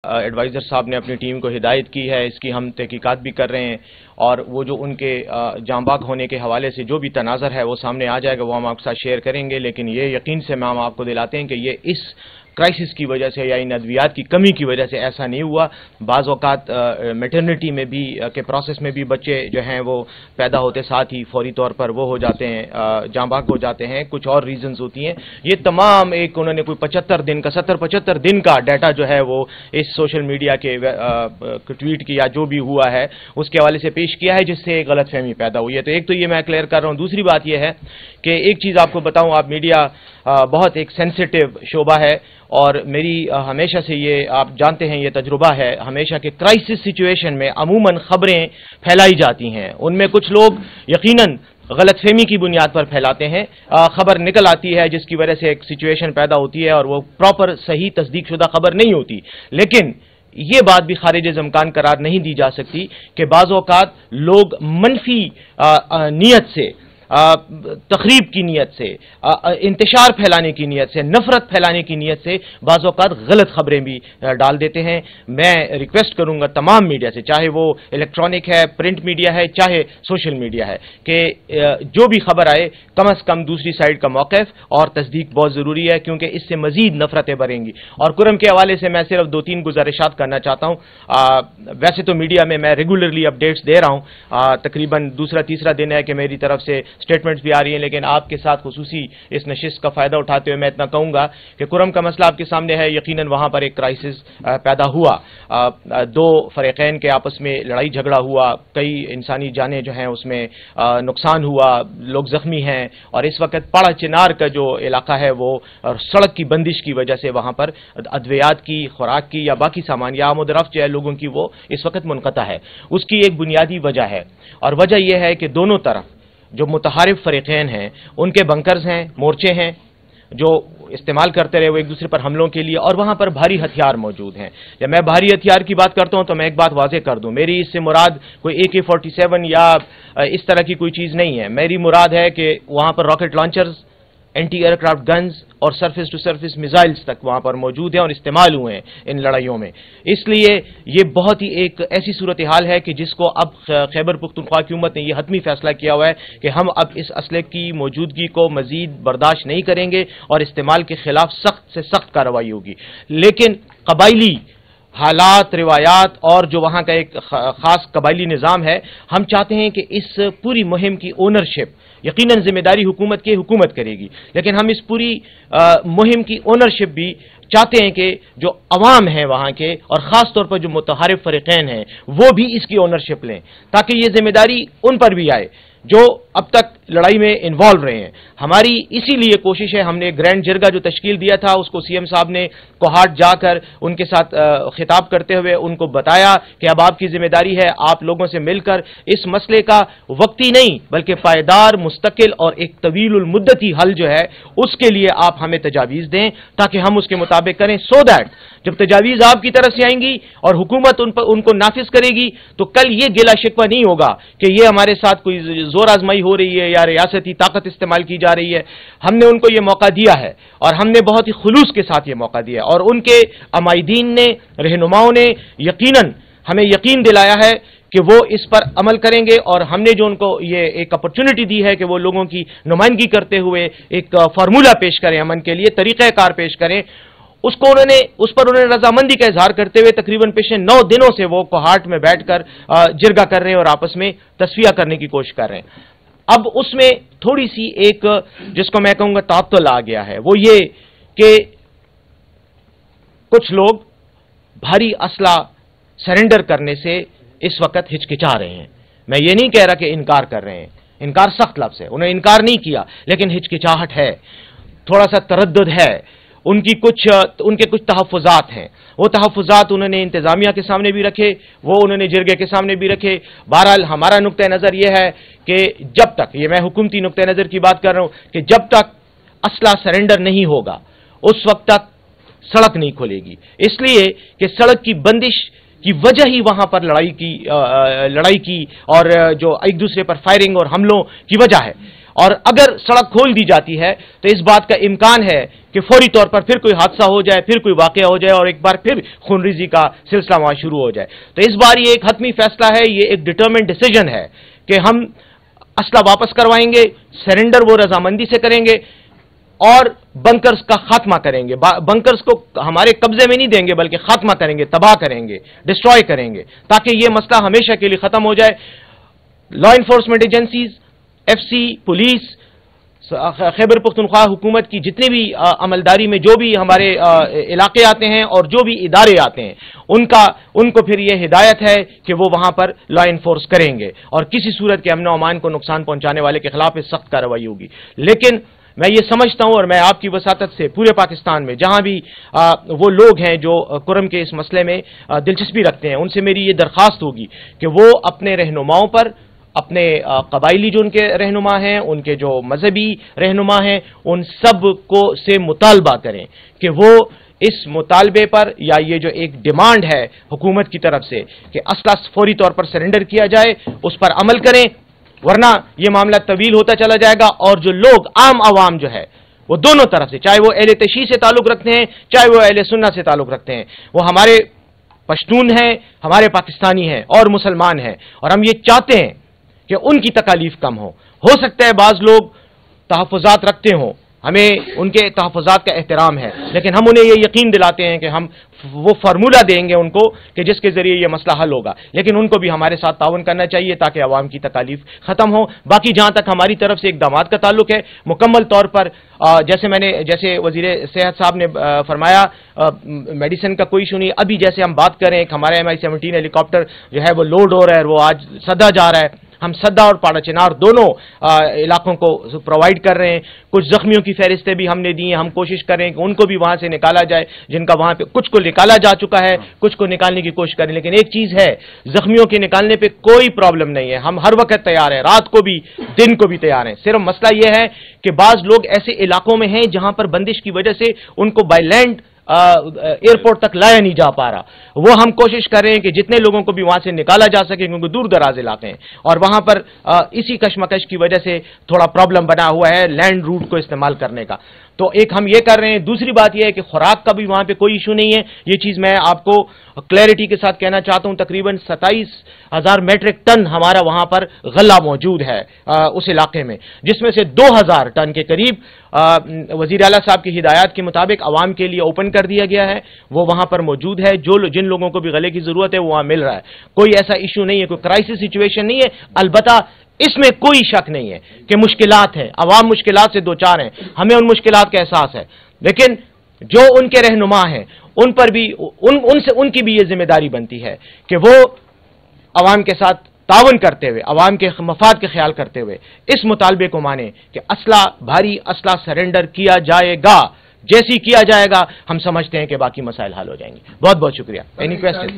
Advisor صاحب نے اپنی ٹیم کو ہدایت کی ہے، اس کی ہم تحقیقات بھی کر رہے ہیں اور وہ جو ان کے جاں بحق ہونے کے حوالے سے جو بھی تناظر ہے وہ سامنے آ جائے گا، وہ ہم آپ کے ساتھ شیئر کریں گے۔ لیکن یہ یقین سے ہم آپ کو دلاتے ہیں کہ یہ اس کرائسس کی وجہ سے یا ان ادویات کی کمی کی وجہ سے ایسا نہیں ہوا۔ بعض اوقات میٹرنٹی میں بھی کے پروسیس میں بھی بچے جو ہیں وہ پیدا ہوتے ساتھ ہی فوری طور پر وہ ہو جاتے ہیں، جاں بحق ہو جاتے ہیں، کچھ اور ریزنز ہوتی ہیں۔ یہ تمام ایک انہوں نے کوئی 75 دن کا 70-75 دن کا ڈیٹا جو ہے وہ اس سوشل میڈیا کے ٹویٹ کی یا جو بھی ہوا ہے اس کے حوالے سے پیش کیا ہے، جس سے ایک غلط فہمی پیدا ہوئی ہے۔ تو ایک تو یہ میں کلیئر کر رہا ہوں۔ دوسری بات یہ ہے کہ ایک چیز آپ کو بتاؤں، آپ میڈیا بہت ایک سینسیٹیو شعبہ ہے اور میری ہمیشہ سے یہ آپ جانتے ہیں یہ تجربہ ہے ہمیشہ کہ کرائسس سچویشن میں عموماً خبریں پھیلائی جاتی ہیں، ان میں کچھ لوگ یقیناً غلط فہمی کی بنیاد پر پھیلاتے ہیں، خبر نکل آتی ہے جس کی وجہ سے ایک سچویشن پیدا ہوتی ہے اور وہ پراپر صحیح تصدیق شدہ خبر نہیں ہوتی۔ لیکن یہ بات بھی خارج امکان قرار نہیں دی جا سکتی کہ بعض اوقات لوگ منفی نیت سے، تخریب کی نیت سے، انتشار پھیلانے کی نیت سے، نفرت پھیلانے کی نیت سے بعض اوقات غلط خبریں بھی ڈال دیتے ہیں۔ میں ریکویسٹ کروں گا تمام میڈیا سے، چاہے وہ الیکٹرانک ہے، پرنٹ میڈیا ہے، چاہے سوشل میڈیا ہے، کہ جو بھی خبر آئے کم از کم دوسری سائڈ کا موقف اور تصدیق بہت ضروری ہے، کیونکہ اس سے مزید نفرتیں بڑھیں گی۔ اور کرم کے حوالے سے میں صرف 2-3 گزارشات کرنا چاہتا ہوں۔ ویسے تو میڈیا میں ریگولرلی اپڈیٹس دے رہا ہوں، تقریباً دوسرا تیسرا دن ہے کہ میری طرف سے سٹیٹمنٹس بھی آ رہی ہیں، لیکن آپ کے ساتھ خصوصی اس نشست کا فائدہ اٹھاتے ہوئے میں اتنا کہوں گا کہ کرم کا مسئلہ آپ کے سامنے ہے۔ یقیناً وہاں پر ایک کرائسس پیدا ہوا، دو فریقین کے آپس میں لڑائی جھگڑا ہوا، کئی انسانی جانیں جو ہیں اس میں نقصان ہوا، لوگ زخمی ہیں، اور اس وقت پاڑا چنار کا جو علاقہ ہے وہ سڑک کی بندش کی وجہ سے وہاں پر ادویات کی، خوراک کی یا باقی سامان یا آمد و رفت جو ہے لوگوں کی وہ اس وقت منقطع ہے۔ اس کی ایک بنیادی وجہ ہے، اور وجہ یہ ہے کہ دونوں طرف جو متحارب فریقین ہیں ان کے بنکرز ہیں، مورچے ہیں جو استعمال کرتے رہے وہ ایک دوسرے پر حملوں کے لیے، اور وہاں پر بھاری ہتھیار موجود ہیں۔ جب میں بھاری ہتھیار کی بات کرتا ہوں تو میں ایک بات واضح کر دوں، میری اس سے مراد کوئی AK-47 یا اس طرح کی کوئی چیز نہیں ہے۔ میری مراد ہے کہ وہاں پر rocket launchers, anti aircraft guns اور سرفیس ٹو سرفیس میزائلز تک وہاں پر موجود ہیں اور استعمال ہوئے ہیں ان لڑائیوں میں۔ اس لیے یہ بہت ہی ایک ایسی صورتحال ہے کہ جس کو اب خیبر پختونخوا کی حکومت نے یہ حتمی فیصلہ کیا ہوا ہے کہ ہم اب اس اسلحے کی موجودگی کو مزید برداشت نہیں کریں گے اور استعمال کے خلاف سخت سے سخت کارروائی ہوگی۔ لیکن قبائلی حالات، روایات اور جو وہاں کا ایک خاص قبائلی نظام ہے، ہم چاہتے ہیں کہ اس پوری مہم کی اونرشپ یقیناً ذمہ داری حکومت کی حکومت کرے گی، لیکن ہم اس پوری مہم کی اونرشپ بھی چاہتے ہیں کہ جو عوام ہیں وہاں کے اور خاص طور پر جو متحارب فریقین ہیں وہ بھی اس کی اونرشپ لیں، تاکہ یہ ذمہ داری ان پر بھی آئے جو اب تک لڑائی میں انوالو رہے ہیں۔ ہماری اسی لیے کوشش ہے، ہم نے گرینڈ جرگا جو تشکیل دیا تھا اس کو CM صاحب نے کوہاٹ جا کر ان کے ساتھ خطاب کرتے ہوئے ان کو بتایا کہ اب آپ کی ذمہ داری ہے آپ لوگوں سے مل کر اس مسئلے کا وقتی نہیں بلکہ پائیدار، مستقل اور ایک طویل المدتی حل جو ہے اس کے لیے آپ ہمیں تجاویز دیں تاکہ ہم اس کے مطابق کریں، سو دیٹ جب تجاویز آپ کی طرف سے آئیں گی اور حکومت ان کو نافذ کرے گی تو کل یہ گلہ شکوہ نہیں ہوگا کہ یہ ہمارے ساتھ کوئی زور آزمائی ہو رہی ہے یا ریاستی طاقت استعمال کی جا رہی ہے۔ ہم نے ان کو یہ موقع دیا ہے اور ہم نے بہت ہی خلوص کے ساتھ یہ موقع دیا ہے، اور ان کے عمائدین نے، رہنماؤں نے یقیناً ہمیں یقین دلایا ہے کہ وہ اس پر عمل کریں گے، اور ہم نے جو ان کو یہ ایک اپرچونٹی دی ہے کہ وہ لوگوں کی نمائندگی کرتے ہوئے ایک فارمولہ پیش کریں، امن کے لیے طریقہ کار پیش کریں، اس پر انہوں نے رضامندی کا اظہار کرتے ہوئے تقریباً پچھلے 9 دنوں سے وہ کوہاٹ میں بیٹھ کر جرگہ کر رہے ہیں اور آپس میں تصفیہ کرنے کی کوشش کر رہے ہیں۔ اب اس میں تھوڑی سی ایک جس کو میں کہوں گا تعطل آ گیا ہے، وہ یہ کہ کچھ لوگ بھاری اسلحہ سرنڈر کرنے سے اس وقت ہچکچا رہے ہیں۔ میں یہ نہیں کہہ رہا کہ انکار کر رہے ہیں، انکار سخت لفظ ہے، انہوں نے انکار نہیں کیا، لیکن ہچکچاہٹ ہے، تھوڑا سا تردد ہے، ان کے کچھ تحفظات ہیں۔ وہ تحفظات انہوں نے انتظامیہ کے سامنے بھی رکھے، وہ انہوں نے جرگے کے سامنے بھی رکھے۔ بہرحال ہمارا نقطہ نظر یہ ہے کہ جب تک، یہ میں حکومتی نقطہ نظر کی بات کر رہا ہوں، کہ جب تک اسلحہ سرنڈر نہیں ہوگا اس وقت تک سڑک نہیں کھلے گی، اس لیے کہ سڑک کی بندش کی وجہ ہی وہاں پر لڑائی کی اور جو ایک دوسرے پر فائرنگ اور حملوں کی وجہ ہے۔ اور اگر سڑک کھول دی جاتی ہے تو اس بات کا امکان ہے کہ فوری طور پر پھر کوئی حادثہ ہو جائے، پھر کوئی واقعہ ہو جائے اور ایک بار پھر خونریزی کا سلسلہ وہاں شروع ہو جائے. تو اس بار یہ ایک حتمی فیصلہ ہے، یہ ایک ڈٹرمنٹ ڈیسیجن ہے کہ ہم اسلحہ واپس کروائیں گے، سرنڈر وہ رضامندی سے کریں گے اور بنکرز کا خاتمہ کریں گے. بنکرز کو ہمارے قبضے میں نہیں دیں گے بلکہ خاتمہ کریں گے، تباہ کریں گے، ڈسٹروائے کریں گے، تاکہ یہ مسئلہ ہمیشہ کے لیے ختم ہو جائے. لا انفورسمنٹ ایجنسیز، ایف سی، پولیس، خیبر پختونخوا حکومت کی جتنے بھی عملداری میں جو بھی ہمارے علاقے آتے ہیں اور جو بھی ادارے آتے ہیں ان کو پھر یہ ہدایت ہے کہ وہ وہاں پر لا انفورس کریں گے اور کسی صورت کے امن و امان کو نقصان پہنچانے والے کے خلاف سخت کارروائی ہوگی. لیکن میں یہ سمجھتا ہوں اور میں آپ کی وساطت سے پورے پاکستان میں جہاں بھی وہ لوگ ہیں جو کرم کے اس مسئلے میں دلچسپی رکھتے ہیں، ان سے میری یہ درخواست ہوگی کہ وہ اپنے رہنماؤں پر، اپنے قبائلی جو ان کے رہنما ہیں، ان کے جو مذہبی رہنما ہیں، ان سب کو سے مطالبہ کریں کہ وہ اس مطالبے پر یا یہ جو ایک ڈیمانڈ ہے حکومت کی طرف سے کہ اسلحہ فوری طور پر سرنڈر کیا جائے، اس پر عمل کریں، ورنہ یہ معاملہ طویل ہوتا چلا جائے گا. اور جو لوگ عام عوام جو ہے وہ دونوں طرف سے، چاہے وہ اہل تشیع سے تعلق رکھتے ہیں چاہے وہ اہل سنت سے تعلق رکھتے ہیں، وہ ہمارے پشتون ہیں، ہمارے پاکستانی ہیں اور مسلمان ہیں، اور ہم یہ چاہتے ہیں کہ ان کی تکالیف کم ہو سکتا ہے بعض لوگ تحفظات رکھتے ہوں، ہمیں ان کے تحفظات کا احترام ہے، لیکن ہم انہیں یہ یقین دلاتے ہیں کہ ہم وہ فارمولہ دیں گے ان کو کہ جس کے ذریعے یہ مسئلہ حل ہوگا، لیکن ان کو بھی ہمارے ساتھ تعاون کرنا چاہیے تاکہ عوام کی تکالیف ختم ہو. باقی جہاں تک ہماری طرف سے اقدامات کا تعلق ہے، مکمل طور پر جیسے وزیر صحت صاحب نے فرمایا میڈیسن کا کوئی ایشو نہیں. ابھی جیسے ہم بات کریں ہمارا MI-17 ہیلی کاپٹر جو ہے وہ لوڈ ہو رہا ہے، وہ آج سدا جا رہا ہے. ہم سدا اور پاڑا چنار دونوں علاقوں کو پرووائڈ کر رہے ہیں. کچھ زخمیوں کی فہرستیں بھی ہم نے دی ہیں، ہم کوشش کر رہے ہیں کہ ان کو بھی وہاں سے نکالا جائے، جن کا وہاں پہ کچھ کو نکالا جا چکا ہے، کچھ کو نکالنے کی کوشش کریں. لیکن ایک چیز ہے، زخمیوں کے نکالنے پہ کوئی پرابلم نہیں ہے، ہم ہر وقت تیار ہیں، رات کو بھی دن کو بھی تیار ہیں. صرف مسئلہ یہ ہے کہ بعض لوگ ایسے علاقوں میں ہیں جہاں پر بندش کی وجہ سے ان کو بائی لینڈ ایئرپورٹ تک لایا نہیں جا پا رہا. وہ ہم کوشش کر رہے ہیں کہ جتنے لوگوں کو بھی وہاں سے نکالا جا سکے، کیونکہ دور دراز علاقے ہیں اور وہاں پر اسی کشمکش کی وجہ سے تھوڑا پرابلم بنا ہوا ہے لینڈ روٹ کو استعمال کرنے کا. تو ایک ہم یہ کر رہے ہیں. دوسری بات یہ ہے کہ خوراک کا بھی وہاں پہ کوئی ایشو نہیں ہے. یہ چیز میں آپ کو کلیئرٹی کے ساتھ کہنا چاہتا ہوں. تقریباً 27,000 میٹرک ٹن ہمارا وہاں پر غلہ موجود ہے اس علاقے میں، جس میں سے 2,000 ٹن کے قریب وزیر اعلیٰ صاحب کی ہدایات کے مطابق عوام کے لیے اوپن کر دیا گیا ہے. وہ وہاں پر موجود ہے. جن لوگوں کو بھی غلے کی ضرورت ہے وہ وہاں مل رہا ہے. کوئی ایسا ایشو نہیں ہے، کوئی کرائسس سچویشن نہیں ہے. البتہ اس میں کوئی شک نہیں ہے کہ مشکلات ہیں، عوام مشکلات سے دوچار ہیں، ہمیں ان مشکلات کا احساس ہے. لیکن جو ان کے رہنما ہیں ان پر بھی ان کی بھی یہ ذمہ داری بنتی ہے کہ وہ عوام کے ساتھ تعاون کرتے ہوئے، عوام کے مفاد کے خیال کرتے ہوئے اس مطالبے کو مانیں کہ بھاری اسلحہ سرنڈر کیا جائے گا. جیسی کیا جائے گا ہم سمجھتے ہیں کہ باقی مسائل حل ہو جائیں گے. بہت بہت شکریہ. Any question?